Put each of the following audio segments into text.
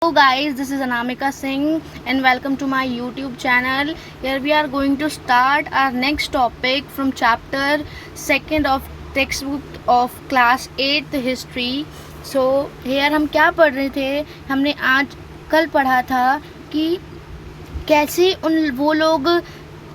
Hello guys, this is Anamika Singh and welcome to my YouTube channel. Here we are going to start our next topic from chapter 2nd of textbook of class 8th history. So here हम क्या पढ़ रहे थे, हमने आज कल पढ़ा था कि कैसे वो लोग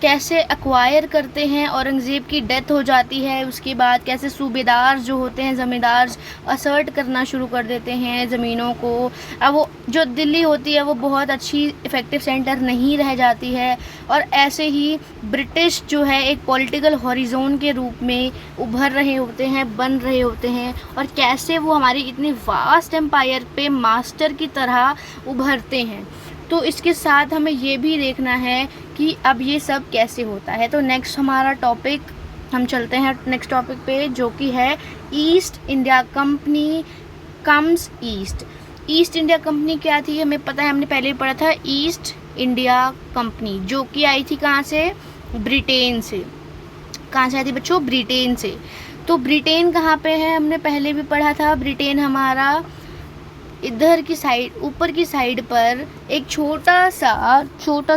कैसे एक्वायर करते हैं, औरंगज़ेब की डेथ हो जाती है, उसके बाद कैसे सूबेदार जो होते हैं ज़मींदार असर्ट करना शुरू कर देते हैं ज़मीनों को। अब वो जो दिल्ली होती है वो बहुत अच्छी इफ़ेक्टिव सेंटर नहीं रह जाती है और ऐसे ही ब्रिटिश जो है एक पॉलिटिकल हॉरिजोन के रूप में उभर रहे होते हैं, बन रहे होते हैं और कैसे वो हमारी इतनी वास्ट एम्पायर पे मास्टर की तरह उभरते हैं। तो इसके साथ हमें ये भी देखना है कि अब ये सब कैसे होता है। तो नेक्स्ट हमारा टॉपिक हम चलते हैं नेक्स्ट टॉपिक पे, जो कि है East India company comes east. East India company क्या थी हमें पता है, हमने पहले ही पढ़ा था। ईस्ट इंडिया कंपनी जो कि आई थी कहाँ से, ब्रिटेन से। कहाँ से आई थी बच्चों, ब्रिटेन से। तो ब्रिटेन कहाँ पे है, हमने पहले भी पढ़ा था। ब्रिटेन हमारा इधर की साइड, ईस्ट की साइड पर एक छोटा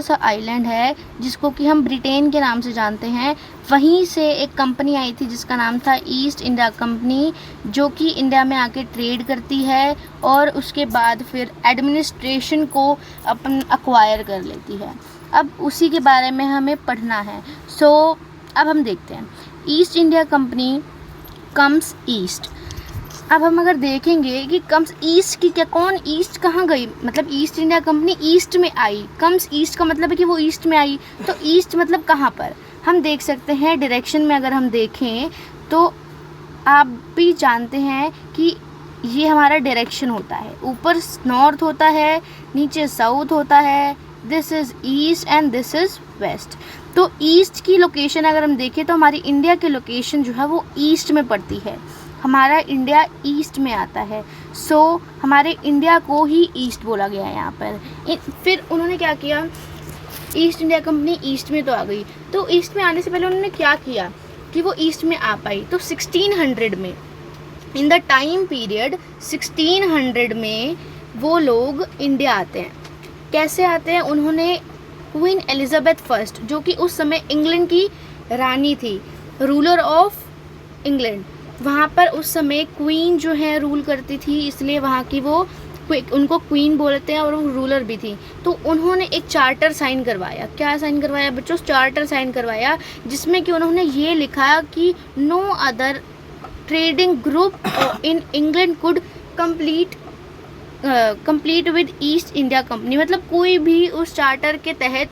सा आइलैंड है जिसको कि हम ब्रिटेन के नाम से जानते हैं। वहीं से एक कंपनी आई थी जिसका नाम था ईस्ट इंडिया कंपनी, जो कि इंडिया में आके ट्रेड करती है और उसके बाद फिर एडमिनिस्ट्रेशन को अपन अक्वायर कर लेती है। अब उसी के बारे में हमें पढ़ना है। सो अब हम देखते हैं east India company comes east. अब हम अगर देखेंगे कि कम्स ईस्ट की क्या, कौन ईस्ट कहाँ गई, मतलब ईस्ट इंडिया कंपनी ईस्ट में आई। कम्स ईस्ट का मतलब है कि वो ईस्ट में आई, तो ईस्ट मतलब कहाँ पर हम देख सकते हैं। डायरेक्शन में अगर हम देखें तो आप भी जानते हैं कि ये हमारा डायरेक्शन होता है, ऊपर नॉर्थ होता है, नीचे साउथ होता है। This is east and this is west. तो ईस्ट की लोकेशन अगर हम देखें तो हमारी इंडिया की लोकेशन जो है वो ईस्ट में पड़ती है, हमारा इंडिया ईस्ट में आता है। सो हमारे इंडिया को ही ईस्ट बोला गया है यहाँ पर। फिर उन्होंने क्या किया, ईस्ट इंडिया कंपनी ईस्ट में तो आ गई, तो ईस्ट में आने से पहले उन्होंने क्या किया कि वो ईस्ट में आ पाई। तो 1600 में, इन द टाइम पीरियड 1600 में वो लोग इंडिया आते हैं। कैसे आते हैं, उन्होंने क्वीन एलिजाबेथ फर्स्ट, जो कि उस समय इंग्लैंड की रानी थी, रूलर ऑफ इंग्लैंड, वहाँ पर उस समय क्वीन जो है रूल करती थी, इसलिए वहाँ की वो उनको क्वीन बोलते हैं और वो रूलर भी थी। तो उन्होंने एक चार्टर साइन करवाया। क्या साइन करवाया बच्चों, चार्टर साइन करवाया, जिसमें कि उन्होंने ये लिखा कि no other trading group in England could complete with East India Company. मतलब कोई भी उस चार्टर के तहत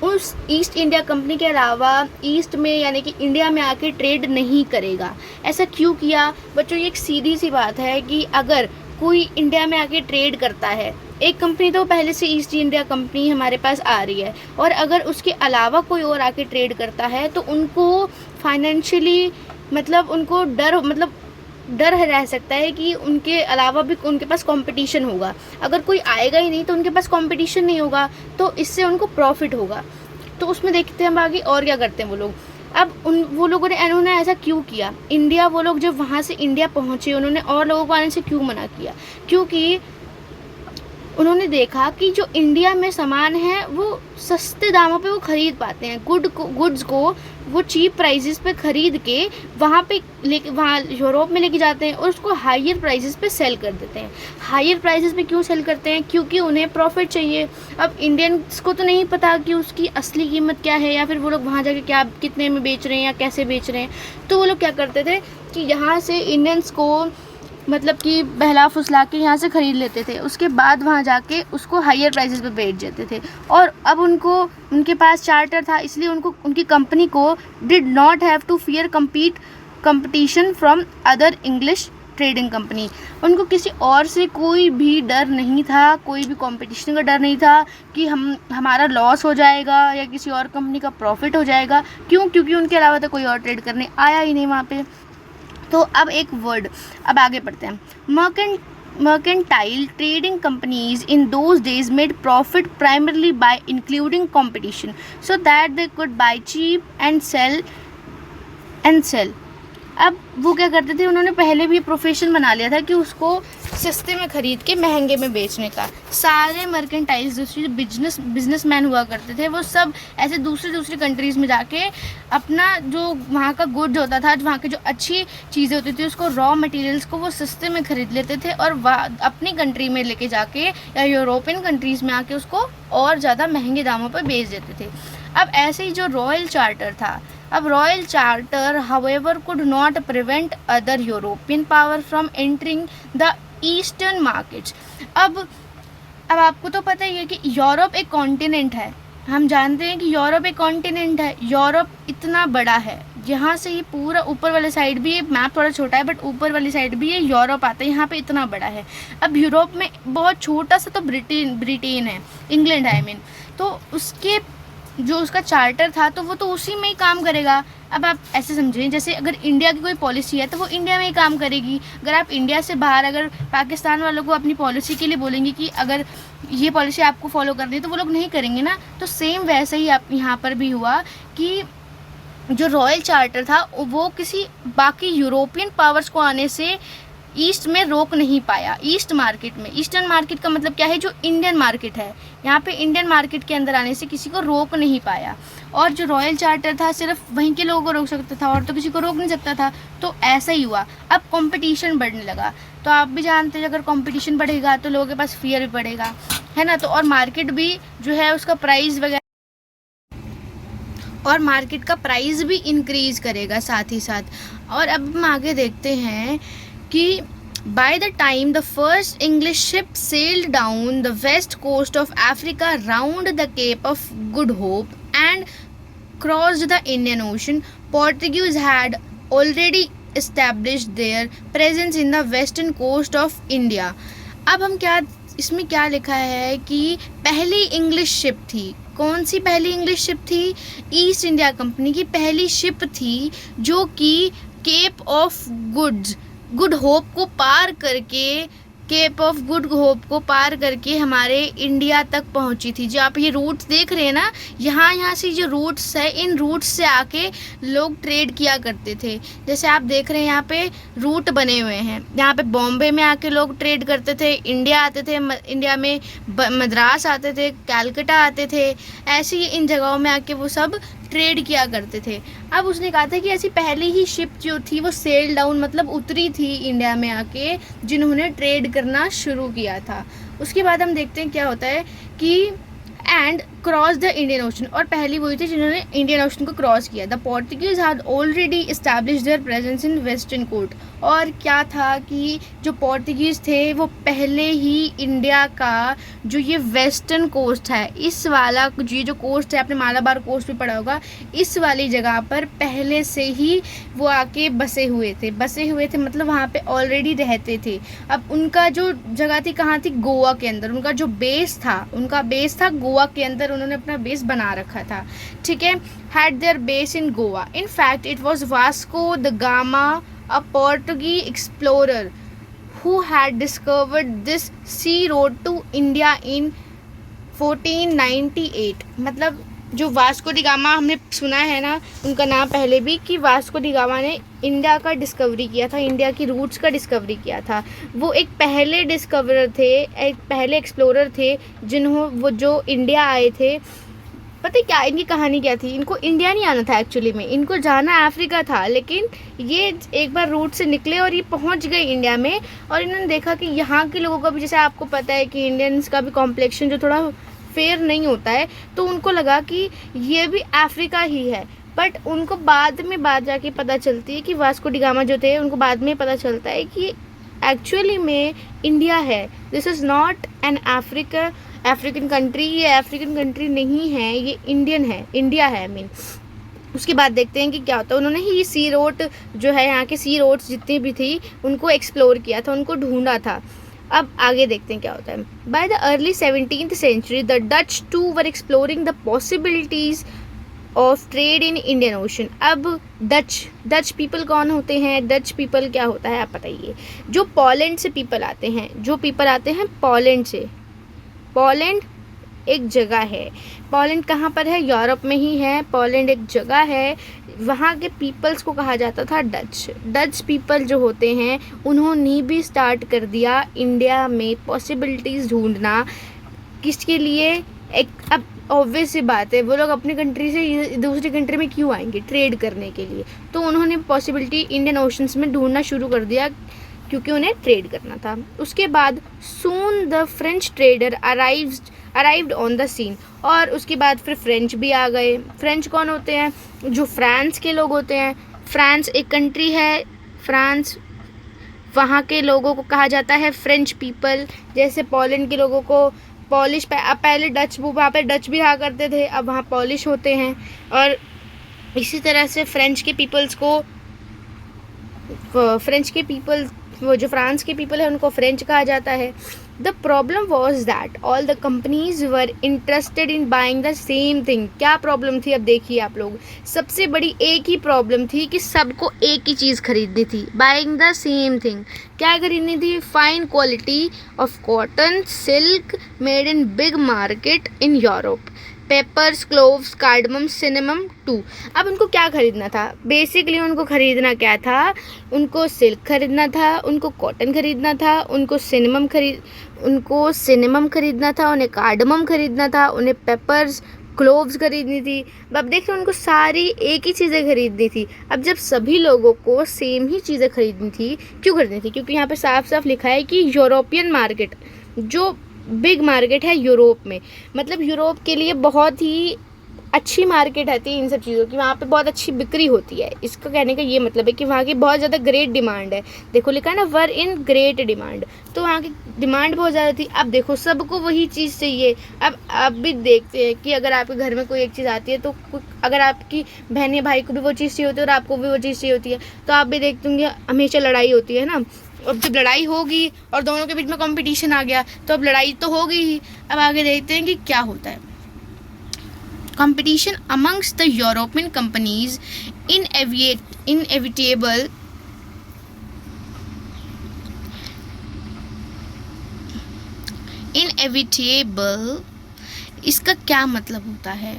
उस ईस्ट इंडिया कंपनी के अलावा ईस्ट में यानी कि इंडिया में आके ट्रेड नहीं करेगा। ऐसा क्यों किया बच्चों, ये एक सीधी सी बात है कि अगर कोई इंडिया में आके ट्रेड करता है, एक कंपनी तो पहले से ईस्ट इंडिया कंपनी हमारे पास आ रही है, और अगर उसके अलावा कोई और आके ट्रेड करता है तो उनको फाइनेंशियली मतलब उनको डर रह सकता है कि उनके अलावा भी उनके पास कंपटीशन होगा। अगर कोई आएगा ही नहीं तो उनके पास कंपटीशन नहीं होगा, तो इससे उनको प्रॉफिट होगा। तो उसमें देखते हैं हम आगे और क्या करते हैं वो लोग। अब वो लोगों ने इन्होंने ऐसा क्यों किया, इंडिया वो लोग जब वहाँ से इंडिया पहुँचे उन्होंने और लोगों को आने से क्यों मना किया, क्योंकि उन्होंने देखा कि जो इंडिया में सामान है वो सस्ते दामों पे वो ख़रीद पाते हैं। गुड्स को वो चीप प्राइसेस पे ख़रीद के वहाँ यूरोप में लेके जाते हैं और उसको हायर प्राइसेस पे सेल कर देते हैं। हायर प्राइसेस पे क्यों सेल करते हैं, क्योंकि उन्हें प्रॉफिट चाहिए। अब इंडियंस को तो नहीं पता कि उसकी असली कीमत क्या है, या फिर वो लोग वहाँ जाके क्या कितने में बेच रहे हैं या कैसे बेच रहे हैं। तो वो लोग क्या करते थे कि यहाँ से इंडियंस को मतलब कि बहला फुसला के यहाँ से ख़रीद लेते थे, उसके बाद वहाँ जाके उसको हायर प्राइसेस पे बेच देते थे। और अब उनके पास चार्टर था, इसलिए उनकी कंपनी को did not have to fear competition from other English trading company. उनको किसी और से कोई भी डर नहीं था, कोई भी कंपटीशन का डर नहीं था कि हमारा लॉस हो जाएगा या किसी और कंपनी का प्रॉफिट हो जाएगा। क्यों, क्योंकि उनके अलावा तो कोई और ट्रेड करने आया ही नहीं वहाँ पे। तो अब एक वर्ड, अब आगे पढ़ते हैं। Mercantile trading companies in those days made profit primarily by including competition so that they could buy cheap and sell. अब वो क्या करते थे, उन्होंने पहले भी प्रोफेशन बना लिया था कि उसको सस्ते में ख़रीद के महंगे में बेचने का। सारे मर्केंटाइल्स, दूसरी जो बिजनेसमैन हुआ करते थे, वो सब ऐसे दूसरी कंट्रीज़ में जाके अपना जो वहाँ का गुड होता था, वहाँ की जो अच्छी चीज़ें होती थी, उसको रॉ मटेरियल्स को वो सस्ते में ख़रीद लेते थे और अपनी कंट्री में लेके जाके या यूरोपियन कंट्रीज़ में आके उसको और ज़्यादा महंगे दामों पर बेच देते थे। अब ऐसे ही जो रॉयल चार्टर था, अब royal charter however could not prevent other European power from entering the eastern markets. अब आपको तो पता ही है कि यूरोप एक कॉन्टिनेंट है, हम जानते हैं कि यूरोप एक कॉन्टिनेंट है। यूरोप इतना बड़ा है, यहाँ से ही पूरा ऊपर वाले साइड भी, ये मैप थोड़ा छोटा है बट ऊपर वाली साइड भी ये यूरोप आता है, यहाँ पे इतना बड़ा है। अब यूरोप में बहुत छोटा सा तो ब्रिटेन है, इंग्लैंड है आई मीन, तो उसके जो उसका चार्टर था तो वो तो उसी में ही काम करेगा। अब आप ऐसे समझें जैसे अगर इंडिया की कोई पॉलिसी है तो वो इंडिया में ही काम करेगी। अगर आप इंडिया से बाहर अगर पाकिस्तान वालों को अपनी पॉलिसी के लिए बोलेंगे कि अगर ये पॉलिसी आपको फॉलो करनी है तो वो लोग नहीं करेंगे ना। तो सेम वैसे ही आप यहाँ पर भी हुआ कि जो रॉयल चार्टर था वो किसी बाकी यूरोपियन पावर्स को आने से ईस्ट में रोक नहीं पाया। ईस्ट मार्केट में, ईस्टर्न मार्केट का मतलब क्या है, जो इंडियन मार्केट है, यहाँ पे इंडियन मार्केट के अंदर आने से किसी को रोक नहीं पाया। और जो रॉयल चार्टर था सिर्फ वहीं के लोगों को रोक सकता था और तो किसी को रोक नहीं सकता था। तो ऐसा ही हुआ। अब कंपटीशन बढ़ने लगा, तो आप भी जानते हैं अगर कंपटीशन बढ़ेगा तो लोगों के पास फियर भी बढ़ेगा, है ना। तो और मार्केट भी जो है उसका प्राइस वगैरह, और मार्केट का प्राइस भी इंक्रीज़ करेगा साथ ही साथ। और अब हम आगे देखते हैं कि by the time the first English ship sailed down the west coast of Africa round the Cape of Good Hope and crossed the Indian Ocean, Portuguese had already established their presence in the western coast of India. अब हम क्या, इसमें क्या लिखा है कि पहली English ship थी। कौन सी पहली इंग्लिश शिप थी? ईस्ट इंडिया कंपनी की पहली शिप थी जो कि केप ऑफ गुड होप को पार करके, केप ऑफ गुड होप को पार करके हमारे इंडिया तक पहुंची थी। जो आप ये रूट्स देख रहे हैं ना, यहाँ से जो रूट्स है, इन रूट्स से आके लोग ट्रेड किया करते थे। जैसे आप देख रहे हैं यहाँ पे रूट बने हुए हैं, यहाँ पे बॉम्बे में आके लोग ट्रेड करते थे, इंडिया आते थे, इंडिया में मद्रास आते थे, कैलकटा आते थे, ऐसे ही इन जगहों में आके वो सब ट्रेड किया करते थे। अब उसने कहा था कि ऐसी पहली ही शिप जो थी वो सेल डाउन मतलब उतरी थी इंडिया में आके, जिन्होंने ट्रेड करना शुरू किया था। उसके बाद हम देखते हैं क्या होता है कि and cross the Indian Ocean, और पहली वही थी जिन्होंने इंडियन ओशन को क्रॉस किया। The Portuguese had already established their presence in western coast. और क्या था कि जो पोर्टुगीज़ थे वो पहले ही इंडिया का जो ये वेस्टर्न कोस्ट है, इस वाला ये जो कोस्ट है, आपने मालाबार कोस्ट भी पढ़ा होगा, इस वाली जगह पर पहले से ही वो आके बसे हुए थे मतलब वहाँ पे ऑलरेडी रहते थे। अब उनका जो जगह थी कहाँ थी? गोवा के अंदर। उनका जो बेस था गोवा के अंदर, उन्होंने अपना बेस बना रखा था, ठीक है। Had there base in Goa. In fact it was Vasco the gamma, a Portuguese explorer who had discovered this sea road to India in 1498। मतलब जो वास्को डी गामा हमने सुना है ना, उनका नाम पहले भी, कि वास्को डी गामा ने इंडिया का डिस्कवरी किया था, इंडिया की रूट्स का डिस्कवरी किया था। वो एक पहले डिस्कवरर थे, एक पहले एक्सप्लोरर थे वो जो इंडिया आए थे। पता है क्या इनकी कहानी क्या थी? इनको इंडिया नहीं आना था एक्चुअली में, इनको जाना अफ्रीका था, लेकिन ये एक बार रूट से निकले और ये पहुंच गए इंडिया में। और इन्होंने देखा कि यहाँ के लोगों का भी, जैसे आपको पता है कि इंडियंस का भी कॉम्प्लेक्शन जो थोड़ा फेयर नहीं होता है, तो उनको लगा कि ये भी अफ्रीका ही है। बट उनको बाद जाके पता चलती है कि वास्को डी गामा जो थे, उनको बाद में पता चलता है कि एक्चुअली में इंडिया है, this is not an African country, ये अफ्रीकन कंट्री नहीं है, ये इंडिया है मीन। उसके बाद देखते हैं कि क्या होता है। उन्होंने ही सी रोड जो है, यहाँ के सी रोड्स जितनी भी थी उनको एक्सप्लोर किया था, उनको ढूंढा था। अब आगे देखते हैं क्या होता है। By the early 17th century the Dutch too were exploring the possibilities of trade in Indian Ocean. अब डच पीपल कौन होते हैं? डच पीपल क्या होता है आप बताइए? जो पोलैंड से पीपल आते हैं, पोलैंड एक जगह है। पोलैंड कहाँ पर है? यूरोप में ही है। पोलैंड एक जगह है, वहाँ के पीपल्स को कहा जाता था डच पीपल जो होते हैं उन्होंने भी स्टार्ट कर दिया इंडिया में पॉसिबिलिटीज़ ढूंढना। किसके लिए? एक अब ऑब्वियस सी बात है, वो लोग अपनी कंट्री से दूसरी कंट्री में क्यों आएंगे? ट्रेड करने के लिए। तो उन्होंने पॉसिबिलिटी इंडियन ओशंस में ढूंढना शुरू कर दिया क्योंकि उन्हें ट्रेड करना था। उसके बाद soon the French trader arrived on the scene, और उसके बाद फिर फ्रेंच भी आ गए। फ्रेंच कौन होते हैं? जो फ्रांस के लोग होते हैं। फ्रांस एक कंट्री है, फ्रांस, वहाँ के लोगों को कहा जाता है फ्रेंच पीपल। जैसे पोलैंड के लोगों को पॉलिश, अब पहले डच, वहाँ पे डच भी रहा करते थे, अब वहाँ पॉलिश होते हैं। और इसी तरह से फ्रेंच के पीपल वो जो फ्रांस के पीपल है उनको फ्रेंच कहा जाता है। The problem was that all the companies were interested in buying the same thing. क्या प्रॉब्लम थी? अब देखिए आप लोग, सबसे बड़ी एक ही प्रॉब्लम थी कि सबको एक ही चीज़ खरीदनी थी, बाइंग द सेम थिंग। क्या खरीदनी थी? Fine quality of cotton silk made in big market in Europe, peppers, cloves, cardamom, cinnamon too. अब उनको क्या खरीदना था? बेसिकली उनको खरीदना क्या था? उनको सिल्क खरीदना था, उनको कॉटन खरीदना था, उनको सिनेमम खरीदना था, उन्हें कार्डमम खरीदना था, उन्हें पेपर्स, क्लोव्स खरीदनी थी। अब देखिए उनको सारी एक ही चीज़ें खरीदनी थी। अब जब सभी लोगों को सेम ही चीज़ें खरीदनी थी, क्यों खरीदनी थी? क्योंकि यहाँ पे साफ साफ लिखा है कि यूरोपियन मार्केट, जो बिग मार्केट है यूरोप में, मतलब यूरोप के लिए बहुत ही अच्छी मार्केट आती है इन सब चीज़ों की, वहाँ पे बहुत अच्छी बिक्री होती है। इसका कहने का ये मतलब है कि वहाँ की बहुत ज़्यादा ग्रेट डिमांड है। देखो लिखा है ना, वर इन ग्रेट डिमांड, तो वहाँ की डिमांड बहुत ज़्यादा थी। अब देखो सबको वही चीज़ चाहिए। अब आप भी देखते हैं कि अगर आपके घर में कोई एक चीज़ आती है तो अगर आपकी बहन या भाई को भी वो चीज़ चाहिए होती है और आपको भी वो चीज़ चाहिए होती है, तो आप भी देखते होंगे हमेशा लड़ाई होती है ना। अब जब लड़ाई होगी और दोनों के बीच में कंपटीशन आ गया तो अब लड़ाई तो होगी ही। अब आगे देखते हैं कि क्या होता है। Competition amongst the European companies inevitable. इसका क्या मतलब होता है?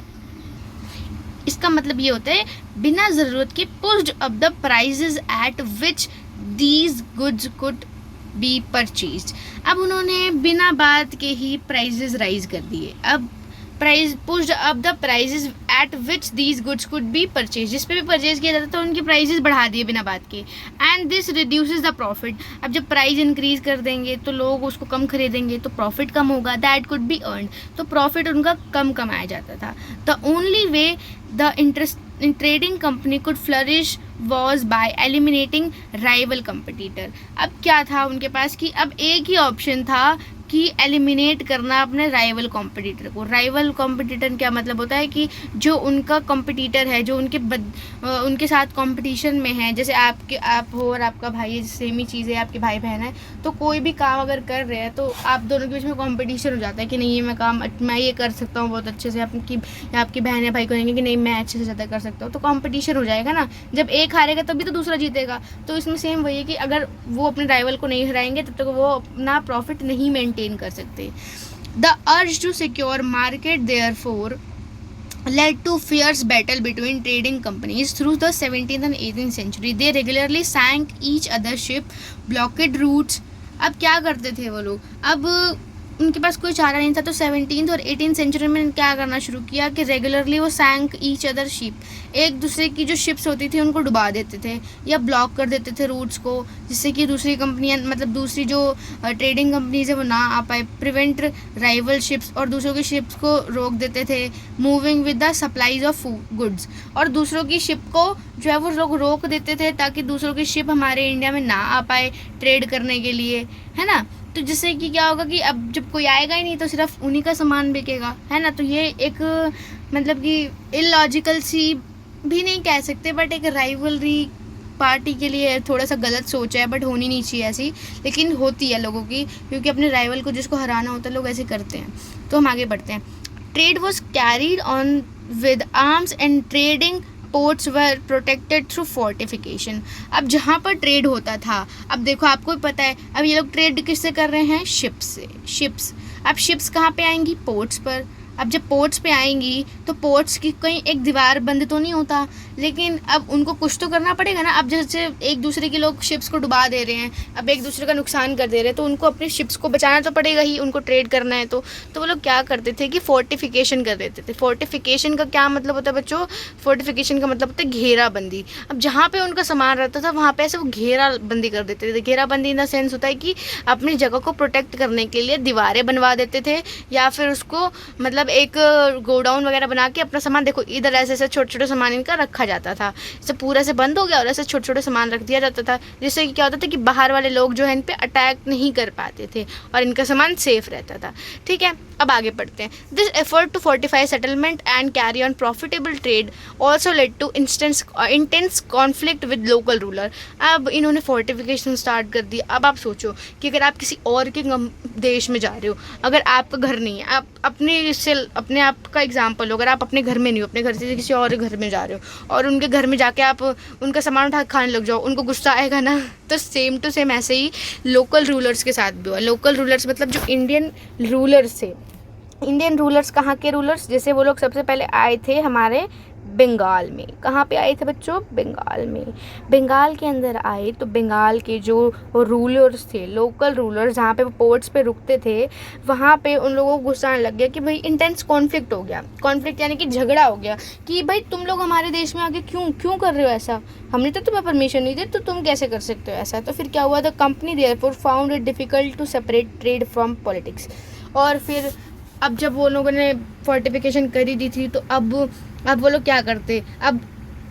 इसका मतलब ये होता है बिना ज़रूरत के pushed up the prices at which these goods could be purchased. अब उन्होंने बिना बात के ही प्राइजेज राइज कर दिए। अब price pushed up the prices at which these goods could be purchase, जिस पे भी परचेज किया जाता था उनकी प्राइजेज बढ़ा दिए बिना बात के। And this reduces the profit. अब जब प्राइस इंक्रीज कर देंगे तो लोग उसको कम खरीदेंगे तो प्रॉफिट कम होगा, दैट कुड बी अर्न, तो प्रॉफिट उनका कम कमाया जाता था। The only way the interest in trading company could flourish was by eliminating rival competitor. अब क्या था उनके पास कि अब एक ही ऑप्शन था कि एलिमिनेट करना अपने राइवल कॉम्पिटिटर को। राइवल कॉम्पिटिटर क्या मतलब होता है कि जो उनका कॉम्पिटिटर है, जो उनके साथ कंपटीशन में है, जैसे आप हो और आपका भाई है, सेम ही चीज़ है, आपके भाई बहन है, तो कोई भी काम अगर कर रहे हैं तो आप दोनों के बीच में कंपटीशन हो जाता है कि नहीं ये काम मैं ये कर सकता हूँ बहुत अच्छे से, आपकी बहन या भाई कहेंगे कि नहीं मैं अच्छे से ज़्यादा कर सकता हूँ, तो कंपटीशन हो जाएगा ना। जब एक हारेगा तभी तो दूसरा जीतेगा। तो इसमें सेम वही है कि अगर वो अपने राइवल को नहीं हराएंगे तब तक वो अपना प्रॉफिट नहीं मेंटेन कर सकते। The urge to secure market therefore led to fierce battle between trading companies through the 17th and 18th century. They regularly sank each other's ship, blockaded routes. अब क्या करते थे वो लोग? अब उनके पास कोई चारा नहीं था, तो 17th और 18th सेंचुरी में क्या करना शुरू किया कि रेगुलरली वो सैंक ईच अदर शिप, एक दूसरे की जो शिप्स होती थी उनको डुबा देते थे या ब्लॉक कर देते थे रूट्स को, जिससे कि दूसरी कंपनियां, मतलब दूसरी जो ट्रेडिंग कंपनीज है वो ना आ पाए। प्रिवेंट राइवल शिप्स, और दूसरों की शिप्स को रोक देते थे। Moving with the supplies of goods, और दूसरों की शिप को जो है वो लोग रोक देते थे ताकि दूसरों की शिप हमारे इंडिया में ना आ पाए ट्रेड करने के लिए, है ना। तो जिससे कि क्या होगा कि अब जब कोई आएगा ही नहीं तो सिर्फ उन्हीं का सामान बिकेगा, है ना। तो ये एक मतलब कि इलॉजिकल सी भी नहीं कह सकते, बट एक राइवलरी पार्टी के लिए थोड़ा सा गलत सोच है, बट होनी नहीं चाहिए ऐसी, लेकिन होती है लोगों की, क्योंकि अपने राइवल को जिसको हराना होता है लोग ऐसे करते हैं। तो हम आगे बढ़ते हैं। Trade was carried on with arms and trading ports were protected through fortification. अब जहाँ पर ट्रेड होता था, अब देखो आपको भी पता है, अब ये लोग ट्रेड किससे कर रहे हैं? शिप्स से। शिप्स, अब शिप्स कहाँ पे आएंगी? पोर्ट्स पर। अब जब पोर्ट्स पे आएंगी तो पोर्ट्स की कहीं एक दीवार बंद तो नहीं होता, लेकिन अब उनको कुछ तो करना पड़ेगा ना। अब जैसे एक दूसरे के लोग शिप्स को डुबा दे रहे हैं, अब एक दूसरे का नुकसान कर दे रहे हैं, तो उनको अपने शिप्स को बचाना तो पड़ेगा ही, उनको ट्रेड करना है तो वो लोग क्या करते थे कि फोर्टिफिकेशन कर देते थे। फोर्टिफिकेशन का क्या मतलब होता है बच्चों? फोर्टिफिकेशन का मतलब होता है घेराबंदी। अब जहाँ पे उनका सामान रहता था वहाँ पे ऐसे वो घेराबंदी कर देते थे। घेराबंदी इन द सेंस होता है कि अपनी जगह को प्रोटेक्ट करने के लिए दीवारें बनवा देते थे, या फिर उसको मतलब एक गोडाउन वगैरह बना के अपना सामान, देखो इधर ऐसे ऐसे छोटे छोटे सामान इनका रखा जाता था, जैसे पूरा से बंद हो गया और ऐसे छोटे छोटे सामान रख दिया जाता था, जिससे कि क्या होता था कि बाहर वाले लोग जो है इन पे अटैक नहीं कर पाते थे और इनका सामान सेफ रहता था। ठीक है, अब आगे बढ़ते हैं। This effort to fortify settlement and carry on profitable trade also led to intense conflict with local ruler. अब इन्होंने फोर्टिफिकेशन स्टार्ट कर दी। अब आप सोचो कि अगर आप किसी और के देश में जा रहे हो, अगर आपका घर नहीं है, आप अपने आप का एग्जाम्पल लो, अगर आप अपने घर में नहीं हो, अपने घर से किसी और घर में जा रहे हो और उनके घर में जाके आप उनका सामान उठा खाने लग जाओ, उनको गुस्सा आएगा ना। तो सेम टू सेम ऐसे ही लोकल रूलर्स के साथ भी हुआ। लोकल रूलर्स मतलब जो इंडियन रूलर्स थे। इंडियन रूलर्स कहाँ के रूलर्स? जैसे वो लोग सबसे पहले आए थे हमारे बंगाल में। कहाँ पे आए थे बच्चों? बंगाल में। बंगाल के अंदर आए तो बंगाल के जो रूलर्स थे, लोकल रूलर्स, जहाँ पे वो पोर्ट्स पे रुकते थे, वहाँ पे उन लोगों को गुस्सा आने लग गया कि भाई इंटेंस कॉन्फ्लिक्ट हो गया। कॉन्फ्लिक्ट यानी कि झगड़ा हो गया कि भाई तुम लोग हमारे देश में आके क्यों कर रहे हो ऐसा? हमने तो तुम्हें परमिशन नहीं दी, तो तुम कैसे कर सकते हो ऐसा? तो फिर क्या हुआ? The company therefore found it difficult to separate trade from politics. और फिर अब जब वो लोगों ने फोर्टिफिकेशन कर ही दी थी तो अब वो लोग क्या करते? अब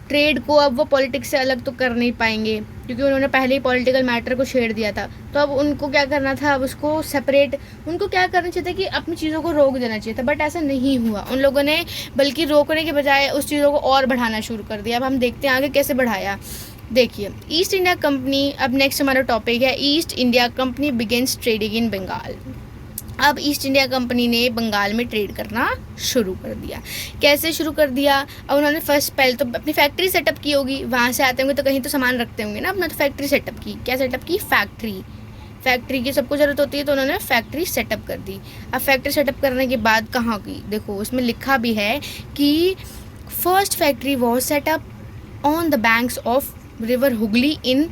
ट्रेड को अब वो पॉलिटिक्स से अलग तो कर नहीं पाएंगे, क्योंकि उन्होंने पहले ही पॉलिटिकल मैटर को छेड़ दिया था। तो अब उनको क्या करना था? अब उसको सेपरेट, उनको क्या करना चाहिए था कि अपनी चीज़ों को रोक देना चाहिए था, बट ऐसा नहीं हुआ उन लोगों ने, बल्कि रोकने के बजाय उस चीज़ों को और बढ़ाना शुरू कर दिया। अब हम देखते हैं आगे कैसे बढ़ाया। देखिए, ईस्ट इंडिया कंपनी, अब नेक्स्ट हमारा टॉपिक है East India company begins trading in Bengal. अब ईस्ट इंडिया कंपनी ने बंगाल में ट्रेड करना शुरू कर दिया। कैसे शुरू कर दिया? अब उन्होंने पहले तो अपनी फैक्ट्री सेटअप की होगी, वहाँ से आते होंगे तो कहीं तो सामान रखते होंगे ना अपना, तो फैक्ट्री सेटअप की। क्या सेटअप की? फैक्ट्री की सबको ज़रूरत होती है, तो उन्होंने फैक्ट्री सेटअप कर दी। अब फैक्ट्री सेटअप करने के बाद कहाँ की? देखो उसमें लिखा भी है कि first factory was set up on the banks of river Hooghly in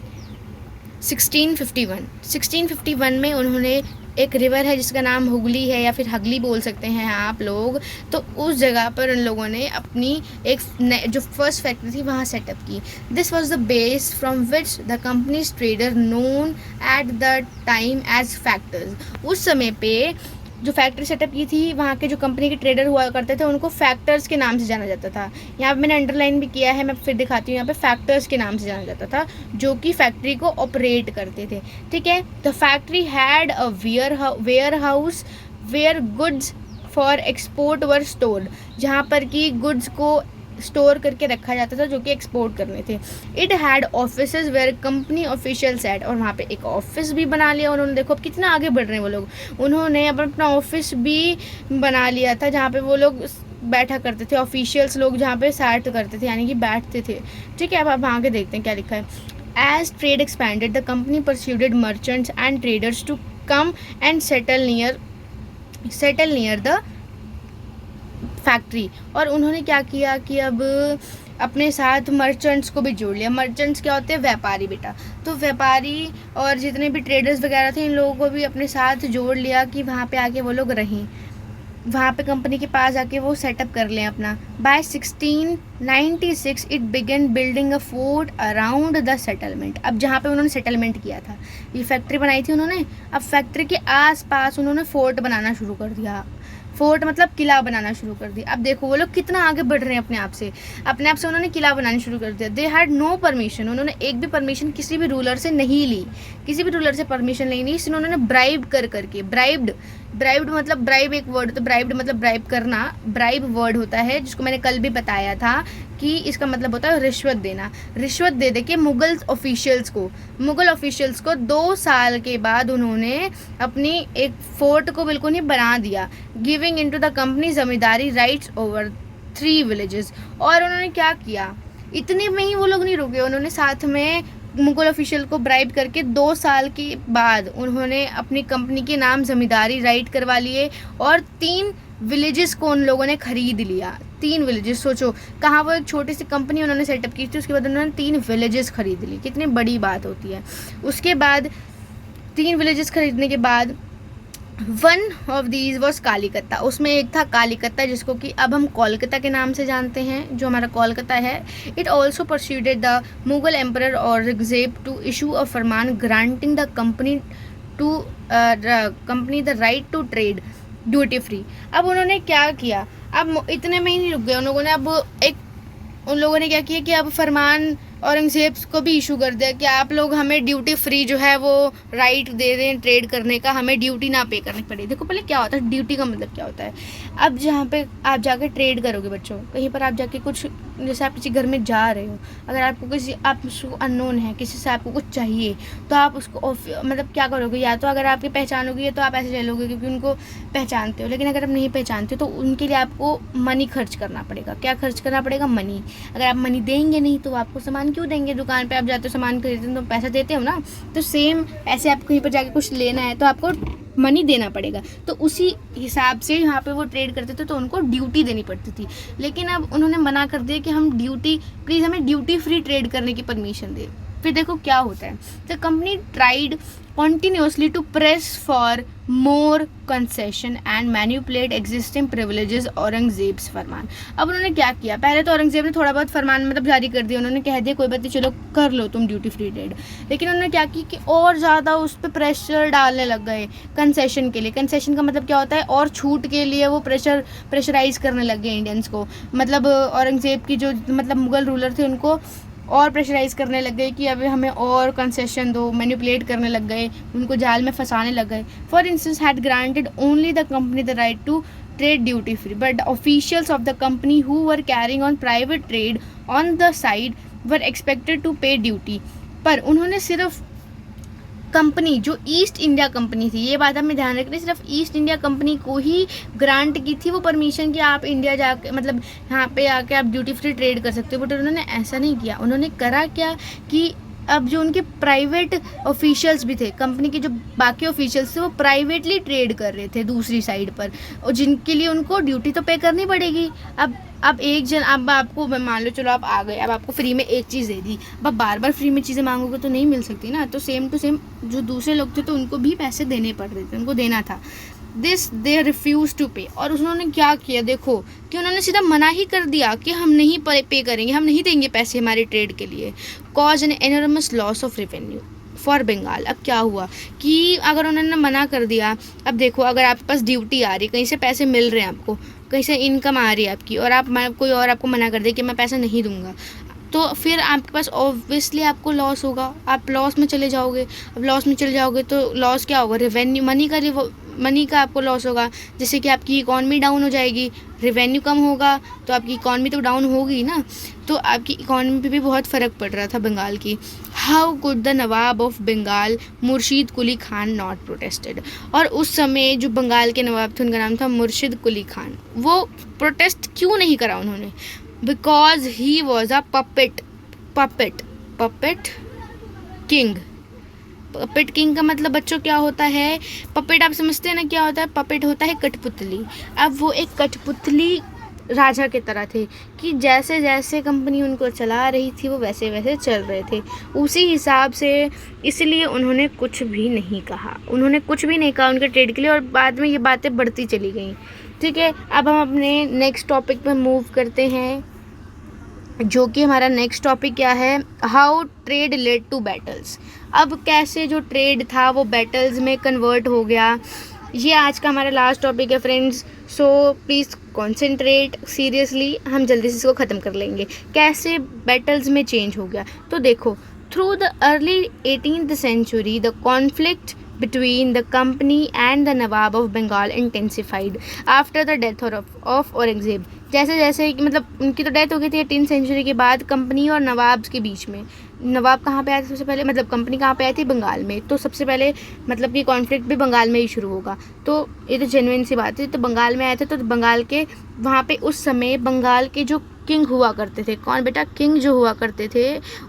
1651। 1651 में उन्होंने, एक रिवर है जिसका नाम हुगली है या फिर हगली बोल सकते हैं आप लोग, तो उस जगह पर उन लोगों ने अपनी एक जो फर्स्ट फैक्ट्री थी वहाँ सेटअप की। This was the base from which the company's trader known at the time as factors. उस समय पे जो फैक्ट्री सेटअप की थी, वहाँ के जो कंपनी के ट्रेडर हुआ करते थे उनको फैक्टर्स के नाम से जाना जाता था। यहाँ पे मैंने अंडरलाइन भी किया है, मैं फिर दिखाती हूँ। यहाँ पे फैक्टर्स के नाम से जाना जाता था जो कि फैक्ट्री को ऑपरेट करते थे। ठीक है, the factory had a warehouse where goods for export were stored, जहाँ पर कि गुड्स को स्टोर करके रखा जाता था जो कि एक्सपोर्ट करने थे। It had offices where company officials had, और वहाँ पे एक ऑफिस भी बना लिया उन्होंने। देखो अब कितना आगे बढ़ रहे हैं वो लोग। उन्होंने अपना ऑफिस भी बना लिया था जहाँ पे वो लोग बैठा करते थे, ऑफिशियल्स लोग जहाँ पे सैट करते थे यानी कि बैठते थे। ठीक है, अब आप आगे देखते हैं क्या लिखा है। As trade expanded the company persuaded merchants and traders to come and settle near the factory. और उन्होंने क्या किया कि अब अपने साथ मर्चेंट्स को भी जोड़ लिया। मर्चेंट्स क्या होते हैं? व्यापारी बेटा। तो व्यापारी और जितने भी ट्रेडर्स वगैरह थे इन लोगों को भी अपने साथ जोड़ लिया कि वहाँ पे आके वो लोग रहें, वहाँ पे कंपनी के पास आके वो सेटअप कर लें अपना। By 1696 it began building a fort around the settlement. अब जहाँ पे उन्होंने सेटलमेंट किया था, ये फैक्ट्री बनाई थी उन्होंने, अब फैक्ट्री के आसपास उन्होंने फोर्ट बनाना शुरू कर दिया। फोर्ट मतलब किला बनाना शुरू कर दिया। अब देखो वो लोग कितना आगे बढ़ रहे हैं अपने आप से उन्होंने किला बनाना शुरू कर दिया। दे हैड नो परमिशन, उन्होंने एक भी परमिशन किसी भी रूलर से नहीं ली, किसी भी रूलर से परमिशन नहीं ली। उन्होंने ब्राइब करके, ब्राइब्ड मतलब ब्राइब एक वर्ड, तो ब्राइब्ड मतलब ब्राइब करना, ब्राइब वर्ड होता है जिसको मैंने कल भी बताया था कि इसका मतलब होता है रिश्वत देना। रिश्वत दे के मुगल ऑफिशियल्स को 2 साल के बाद उन्होंने अपनी एक फोर्ट को बिल्कुल ही बना दिया। Giving into the company zamindari rights over 3 villages. और उन्होंने क्या किया, इतने में ही वो लोग नहीं रुके, उन्होंने साथ में मुगल ऑफिशियल को ब्राइब करके 2 साल के बाद उन्होंने अपनी कंपनी के नाम जमींदारी राइट करवा लिए और 3 विलेजेस को उन लोगों ने खरीद लिया। 3 विलेजेस, सोचो कहाँ, वो एक छोटी सी कंपनी उन्होंने सेटअप की थी, उसके बाद उन्होंने 3 विलेजेस खरीद ली, कितनी बड़ी बात होती है। उसके बाद 3 विलेजेस खरीदने के बाद one of these was Kalikata, उसमें एक था कालीकत्ता जिसको कि अब हम कोलकाता के नाम से जानते हैं, जो हमारा कोलकाता है। It also persuaded the Mughal emperor Aurangzeb to issue a farman granting the company the right to trade duty free. अब उन्होंने क्या किया, अब इतने में ही नहीं रुक गए उन लोगों ने, उन लोगों ने क्या किया कि अब फरमान औरंगजेब को भी इशू कर दिया कि आप लोग हमें ड्यूटी फ्री जो है वो राइट दे दें ट्रेड करने का, हमें ड्यूटी ना पे करनी पड़े। देखो पहले क्या होता है ड्यूटी का मतलब क्या होता है। अब जहाँ पे आप जाके ट्रेड करोगे बच्चों, कहीं पर आप जाके कुछ, जैसे आप किसी घर में जा रहे हो, अगर आपको किसी, आप उसको अननोन है, किसी से आपको कुछ चाहिए, तो आप उसको मतलब क्या करोगे, या तो अगर आपकी पहचान होगी तो आप ऐसे ले लोगे क्योंकि उनको पहचानते हो, लेकिन अगर आप नहीं पहचानते हो तो उनके लिए आपको मनी खर्च करना पड़ेगा। क्या खर्च करना पड़ेगा? मनी। अगर आप मनी देंगे नहीं तो आपको सामान क्यों देंगे? दुकान पे आप जाते हो सामान खरीदते हो तो पैसा देते हो ना, तो सेम ऐसे आप कहीं पर जाके कुछ लेना है तो आपको मनी देना पड़ेगा। तो उसी हिसाब से यहाँ पे वो ट्रेड करते थे तो उनको ड्यूटी देनी पड़ती थी। लेकिन अब उन्होंने मना कर दिया कि हम ड्यूटी, प्लीज़ हमें ड्यूटी फ्री ट्रेड करने की परमिशन दे। फिर देखो क्या होता है, the company tried continuously to press for more concession and manipulate existing privileges Aurangzeb's farman. अब उन्होंने क्या किया, पहले तो औरंगजेब ने थोड़ा बहुत फरमान मतलब जारी कर दिया, उन्होंने कह दिया कोई बात नहीं चलो कर लो तुम ड्यूटी फ्री ट्रेड, लेकिन उन्होंने क्या की कि और ज़्यादा उस पर प्रेशर डालने लग गए कंसेशन के लिए। कंसेशन का मतलब क्या होता है, और छूट के लिए वो प्रेशराइज करने लग गए इंडियंस को, मतलब औरंगजेब की जो मतलब मुगल रूलर थे उनको और प्रेशराइज करने लग गए कि अब हमें और कंसेशन दो, मैनिपुलेट करने लग गए, उनको जाल में फंसाने लग गए। For instance had granted only the company the right to trade duty free, but the officials of the company who were carrying on private trade on the side were expected to pay duty. पर उन्होंने सिर्फ company जो east India company थी, ये बात हमें ध्यान रखनी, सिर्फ ईस्ट इंडिया कंपनी को ही ग्रांट की थी वो परमिशन कि आप इंडिया जाके मतलब यहाँ पे आके आप ड्यूटी फ्री ट्रेड कर सकते हो, बट उन्होंने ऐसा नहीं किया। उन्होंने करा क्या कि अब जो उनके प्राइवेट ऑफिशियल्स भी थे, कंपनी के जो बाकी ऑफिशियल्स थे वो प्राइवेटली ट्रेड कर रहे थे दूसरी साइड पर, और जिनके लिए उनको ड्यूटी तो पे करनी पड़ेगी। अब एक जन, अब आपको मान लो चलो आप आ गए, अब आपको फ्री में एक चीज़ दे दी, अब बार बार फ्री में चीज़ें मांगोगे तो नहीं मिल सकती ना, तो सेम टू सेम जो दूसरे लोग थे तो उनको भी पैसे देने पड़ रहे थे, उनको देना था। दिस दे रिफ्यूज टू पे, और उन्होंने क्या किया देखो कि उन्होंने सीधा मना ही कर दिया कि हम नहीं पे करेंगे, हम नहीं देंगे पैसे हमारे ट्रेड के लिए। Cause an enormous loss of revenue for Bengal. अब क्या हुआ कि अगर उन्होंने मना कर दिया, अब देखो अगर आपके पास ड्यूटी आ रही, कहीं से पैसे मिल रहे हैं आपको, कहीं से इनकम आ रही है आपकी, और आप कोई और आपको मना कर दे कि मैं पैसा नहीं दूंगा, तो फिर आपके पास ऑब्वियसली आपको लॉस होगा, आप लॉस में चले जाओगे। अब लॉस में चले जाओगे तो लॉस क्या होगा, रेवेन्यू, मनी का आपको लॉस होगा, जिससे कि आपकी इकॉनमी डाउन हो जाएगी। रेवेन्यू कम होगा तो आपकी इकॉनमी तो डाउन होगी ना, तो आपकी इकॉनमी पे भी बहुत फ़र्क पड़ रहा था बंगाल की। How could the nawab of Bengal Murshid Quli Khan not protested. और उस समय जो बंगाल के नवाब थे उनका नाम था मुर्शीद कुली खान, वो प्रोटेस्ट क्यों नहीं करा उन्होंने? Because he was a puppet king. Puppet king का मतलब बच्चों क्या होता है, पपेट आप समझते हैं ना क्या होता है, पपेट होता है कठपुतली। अब वो एक कठपुतली राजा की तरह थे कि जैसे जैसे कंपनी उनको चला रही थी वो वैसे वैसे चल रहे थे उसी हिसाब से, इसलिए उन्होंने कुछ भी नहीं कहा, उनके ट्रेड के लिए, और बाद में ये बातें बढ़ती चली गई। ठीक है, अब हम अपने नेक्स्ट टॉपिक पे मूव करते हैं, जो कि हमारा नेक्स्ट टॉपिक क्या है, how trade led to battles. अब कैसे जो ट्रेड था वो बैटल्स में कन्वर्ट हो गया, ये आज का हमारा लास्ट टॉपिक है friends. So please concentrate seriously, हम जल्दी से इसको ख़त्म कर लेंगे। कैसे बैटल्स में चेंज हो गया, तो देखो, through the early 18th century the conflict between the company and the Nawab of Bengal intensified after the death of Aurangzeb. जैसे जैसे मतलब उनकी तो डेथ हो गई थी 18th century के बाद, कंपनी और नवाब के बीच में, नवाब कहाँ पे आए थे सबसे पहले, मतलब कंपनी कहाँ पे आई थी, बंगाल में, तो सबसे पहले मतलब कि कॉन्फ्लिक्ट भी बंगाल में ही शुरू होगा, तो ये तो जेन्युइन सी बात है। तो बंगाल में आए थे, तो बंगाल के वहाँ पे उस समय बंगाल के जो किंग हुआ करते थे, कौन बेटा, किंग जो हुआ करते थे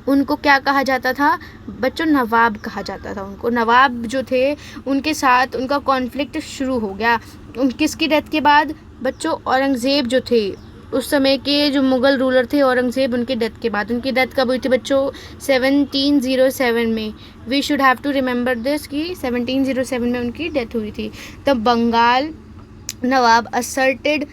उनको क्या कहा जाता था बच्चों, नवाब कहा जाता था उनको। नवाब जो थे उनके साथ उनका कॉन्फ्लिक्ट शुरू हो गया किसकी डेथ के बाद, बच्चों औरंगज़ेब जो थे उस समय के जो मुग़ल रूलर थे औरंगज़ेब, उनके डेथ के बाद, उनकी डेथ कब हुई थी बच्चों? 1707 में। We should have to remember this कि 1707 में उनकी डेथ हुई थी। तब बंगाल नवाब asserted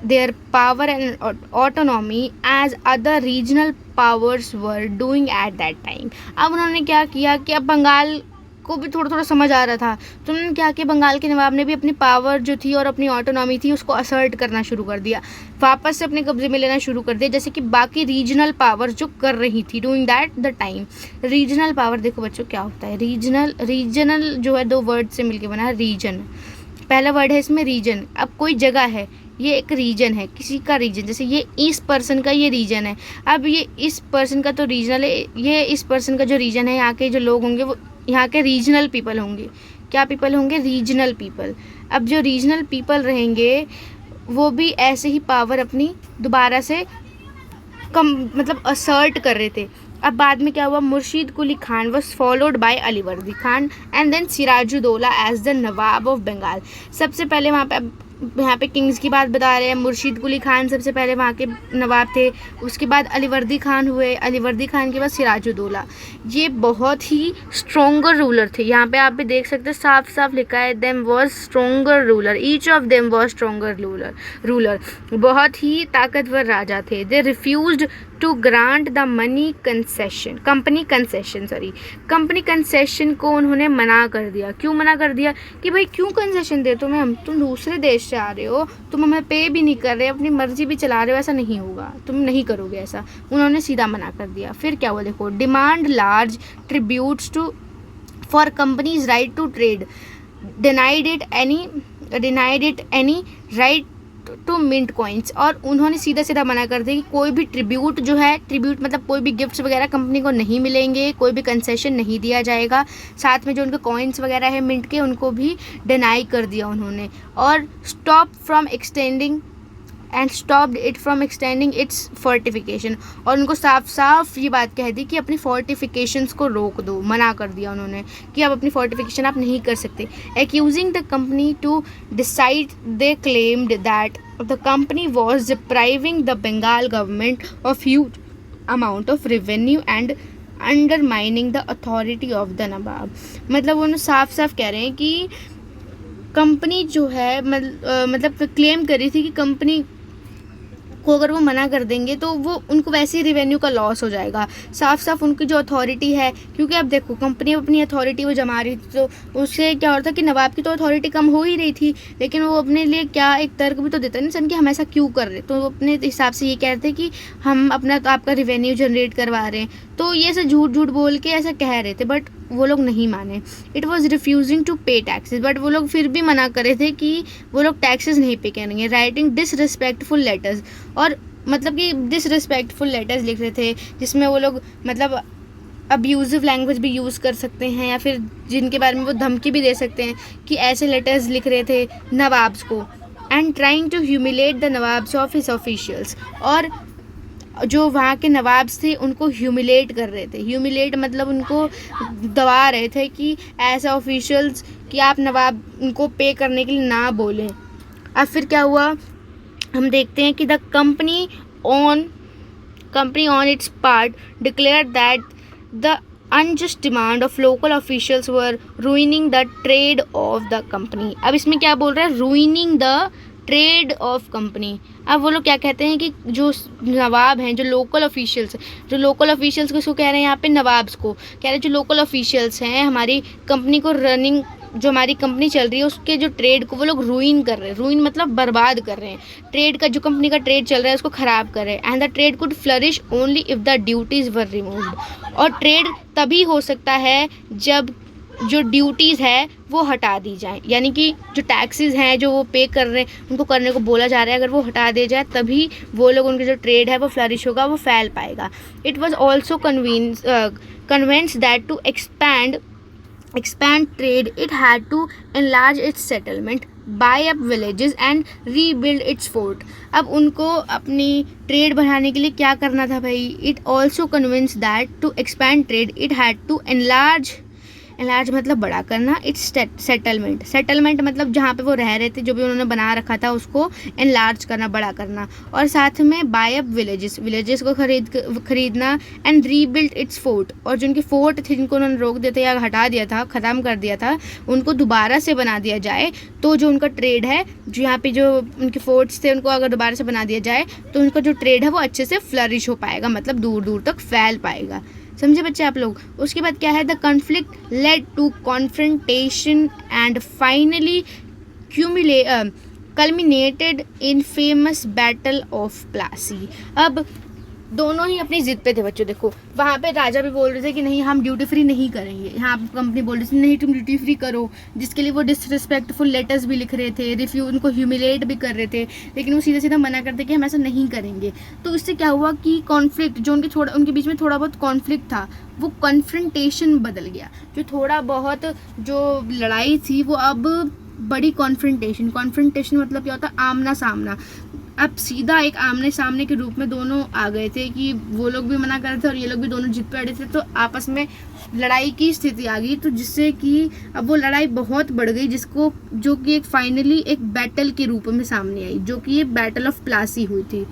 their power and autonomy as other regional powers were doing at that time। अब उन्होंने क्या किया कि अब बंगाल को भी थोड़ा थोड़ा समझ आ रहा था, तो उन्होंने क्या किया, बंगाल के नवाब ने भी अपनी पावर जो थी और अपनी ऑटोनॉमी थी उसको असर्ट करना शुरू कर दिया, वापस से अपने कब्जे में लेना शुरू कर दिया, जैसे कि बाकी रीजनल पावर जो कर रही थी doing that the time. Regional power देखो बच्चों क्या होता है, रीजनल जो है दो वर्ड से मिलकर बना है रीजन। पहला वर्ड है इसमें रीजन। अब कोई जगह है, ये एक रीजन है, किसी का रीजन, जैसे ये इस पर्सन का ये रीजन है। अब ये इस पर्सन का तो रीजनल है, ये इस पर्सन का जो रीजन है, यहाँ के जो लोग होंगे वो यहाँ के रीजनल पीपल होंगे। क्या पीपल होंगे? Regional people. अब जो रीजनल पीपल रहेंगे वो भी ऐसे ही पावर अपनी दोबारा से मतलब असर्ट कर रहे थे। अब बाद में क्या हुआ, Murshid Quli Khan was followed by Alivardi Khan and then Sirajuddaulah as the nawab of Bengal. सबसे पहले यहाँ पे किंग्स की बात बता रहे हैं। मुर्शीद कुली खान सबसे पहले वहाँ के नवाब थे, उसके बाद अलीवर्दी खान हुए, अलीवर्दी खान के बाद सिराजुद्दौला। ये बहुत ही स्ट्रोंगर रूलर थे। यहाँ पे आप भी देख सकते हैं, साफ साफ लिखा है them was stronger ruler, each of them was stronger ruler. बहुत ही ताकतवर राजा थे। They refused to grant the money concession, company concession को उन्होंने मना कर दिया। क्यों मना कर दिया कि भाई क्यों कंसेशन दे तुम्हें, हम तुम दूसरे देश से आ रहे हो, तुम हमें पे भी नहीं कर रहे, अपनी मर्जी भी चला रहे हो, ऐसा नहीं होगा, तुम नहीं करोगे ऐसा। उन्होंने सीधा मना कर दिया। फिर क्या हुआ देखो, demand large tributes to for company's right to trade, denied it any right to mint coins. और उन्होंने सीधा सीधा मना कर दिया कि कोई भी ट्रिब्यूट जो है, ट्रिब्यूट मतलब कोई भी गिफ्ट्स वगैरह कंपनी को नहीं मिलेंगे, कोई भी कंसेशन नहीं दिया जाएगा। साथ में जो उनके कॉइन्स वगैरह है मिंट के, उनको भी डिनाई कर दिया उन्होंने। और stop it from extending its fortification, और उनको साफ साफ ये बात कह दी कि अपनी फोर्टिफिकेशंस को रोक दो, मना कर दिया उन्होंने कि अब अपनी फोर्टिफिकेशन आप नहीं कर सकते। Accusing the company to decide, they claimed that the company was depriving the Bengal government of huge amount of revenue and undermining the authority of the nawab. मतलब उन्होंने साफ साफ कह रहे हैं कि कंपनी जो है मतलब क्लेम कर रही थी कि कंपनी को अगर वो मना कर देंगे तो वो उनको वैसे ही रेवेन्यू का लॉस हो जाएगा। साफ साफ उनकी जो अथॉरिटी है, क्योंकि अब देखो कंपनी अपनी अथॉरिटी वो जमा रही थी, तो उससे क्या होता कि नवाब की तो अथॉरिटी कम हो ही रही थी, लेकिन वो अपने लिए क्या एक तर्क भी तो देता नहीं सन कि हम ऐसा क्यों कर रहे, तो वो अपने हिसाब से ये कहते कि हम अपना तो आपका रेवेन्यू जनरेट करवा रहे हैं। तो ये ऐसा झूठ बोल के ऐसा कह रहे थे, बट वो लोग नहीं माने। इट वॉज रिफ्यूजिंग टू पे टैक्सेस, बट वो लोग फिर भी मना कर रहे थे कि वो लोग टैक्सेस नहीं पे करेंगे। राइटिंग डिसरिस्पेक्टफुल लेटर्स, और मतलब कि डिसरिस्पेक्टफुल लेटर्स लिख रहे थे जिसमें वो लोग मतलब अब्यूजिव लैंग्वेज भी यूज़ कर सकते हैं, या फिर जिनके बारे में वो धमकी भी दे सकते हैं कि ऐसे लेटर्स लिख रहे थे नवाब्स को। And trying to humiliate the nawabs of his officials, और जो वहाँ के नवाब्स थे उनको ह्यूमिलेट कर रहे थे। ह्यूमिलेट मतलब उनको दबा रहे थे कि ऐसा ऑफिशियल्स कि आप नवाब उनको पे करने के लिए ना बोलें। अब फिर क्या हुआ, हम देखते हैं कि the company on it's part declare that the unjust demand of local officials were ruining the trade off the company. अब इसमें क्या बोल रहा है, ruining the trade off company. अब वो लोग क्या कहते हैं कि जो नवाब हैं, जो लोकल ऑफिशियल्स किसको कह रहे हैं यहाँ पे, नवाब्स को कह रहे हैं। जो लोकल ऑफिशियल्स हैं हमारी कंपनी को रनिंग, जो हमारी कंपनी चल रही है उसके जो ट्रेड को वो लोग रूइन कर रहे हैं। रूइन मतलब बर्बाद कर रहे हैं, ट्रेड का जो कंपनी का ट्रेड चल रहा है उसको ख़राब कर रहे हैं। And the trade could flourish only if the duties were removed, और ट्रेड तभी हो सकता है जब जो ड्यूटीज़ है वो हटा दी जाए, यानी कि जो टैक्सेस हैं जो वो पे कर रहे हैं उनको करने को बोला जा रहा है, अगर वो हटा दिया जाए तभी वो लोग, उनकी जो ट्रेड है वो फ्लरिश होगा, वो फैल पाएगा। It was also convinced that to expand trade it had to enlarge its settlement, buy up villages and rebuild its fort। अब उनको अपनी ट्रेड बढ़ाने के लिए क्या करना था भाई, it also convinced that to expand trade it had to enlarge enlarge मतलब बड़ा करना. It's settlement. सेटलमेंट मतलब जहाँ पे वो रह रहे थे, जो भी उन्होंने बना रखा था उसको एनलार्ज करना, बड़ा करना. और साथ में बाय अप विलेजेस को खरीदना. एंड रीबिल्ड इट्स फोर्ट, और जो उनके फोर्ट थे जिनको उन्होंने रोक दिया था या हटा दिया था, ख़त्म कर दिया था, उनको दोबारा से बना दिया जाए. तो जो उनका ट्रेड है, जो यहाँ पे जो उनके फोर्ट्स थे उनको अगर दोबारा से बना दिया जाए तो उनका जो ट्रेड है वो अच्छे से फ्लरिश हो पाएगा, मतलब दूर दूर तक फैल पाएगा. समझे बच्चे आप लोग. उसके बाद क्या है, the conflict led to confrontation and finally culminated in famous battle of Plassey. अब दोनों ही अपनी जिद पे थे बच्चों. देखो वहाँ पे राजा भी बोल रहे थे कि नहीं हम ड्यूटी फ्री नहीं करेंगे, यहाँ कंपनी बोल रही थी नहीं तुम ड्यूटी फ्री करो, जिसके लिए वो डिसरिस्पेक्टफुल लेटर्स भी लिख रहे थे, रिफ्यू उनको ह्यूमिलेट भी कर रहे थे, लेकिन वो सीधा सीधा मना करते कि हम ऐसा नहीं करेंगे. तो इससे क्या हुआ कि कॉन्फ्लिक्ट जो उनके बीच में थोड़ा बहुत कॉन्फ्लिक्ट था वो कन्फ्रंटेशन बदल गया. जो थोड़ा बहुत जो लड़ाई थी वो अब बड़ी कॉन्फ्रंटेशन मतलब क्या होता है, आमना सामना. अब सीधा एक आमने सामने के रूप में दोनों आ गए थे कि वो लोग भी मना कर रहे थे और ये लोग भी दोनों जिद पे अड़े थे. तो आपस में लड़ाई की स्थिति आ गई, तो जिससे कि अब वो लड़ाई बहुत बढ़ गई, जो कि एक फाइनली एक बैटल के रूप में सामने आई, जो कि ये बैटल ऑफ प्लासी हुई थी.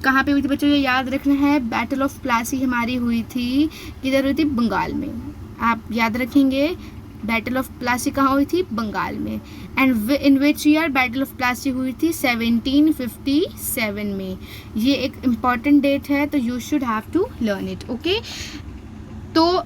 कहाँ पे हुई थी बच्चों, ये याद रखना है. बैटल ऑफ प्लासी हमारी हुई थी, किधर हुई थी, बंगाल में. आप याद रखेंगे बैटल ऑफ प्लासी कहाँ हुई थी, बंगाल में. And in which year battle of Plassey हुई थी, 1757 में. ये एक इम्पॉर्टेंट डेट है, तो you should have to learn it. Okay, तो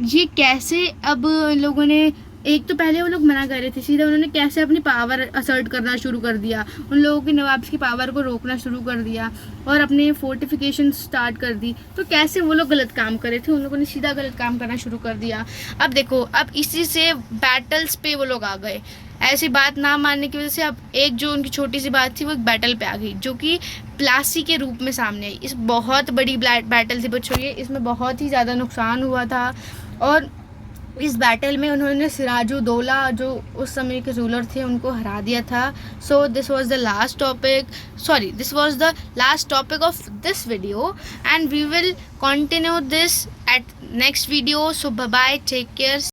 ये कैसे अब लोगों ने, एक तो पहले वो लोग मना कर रहे थे, सीधा उन्होंने कैसे अपनी पावर असर्ट करना शुरू कर दिया, उन लोगों के नवाब्स की पावर को रोकना शुरू कर दिया और अपने फोर्टिफिकेशन स्टार्ट कर दी. तो कैसे वो लोग गलत काम कर रहे थे, उन लोगों ने सीधा गलत काम करना शुरू कर दिया. अब देखो, अब इसी से बैटल्स पे वो लोग आ गए. ऐसी बात ना मानने की वजह से अब एक जो उनकी छोटी सी बात थी वो एक बैटल पे आ गई, जो कि प्लासी के रूप में सामने आई. इस बहुत बड़ी बैटल थी बच्चों ये, इसमें बहुत ही ज़्यादा नुकसान हुआ था. और इस बैटल में उन्होंने सिराजुद्दौला जो उस समय के रूलर थे उनको हरा दिया था. So this was the last topic of this video and we will continue this at next video. So bye bye, take care.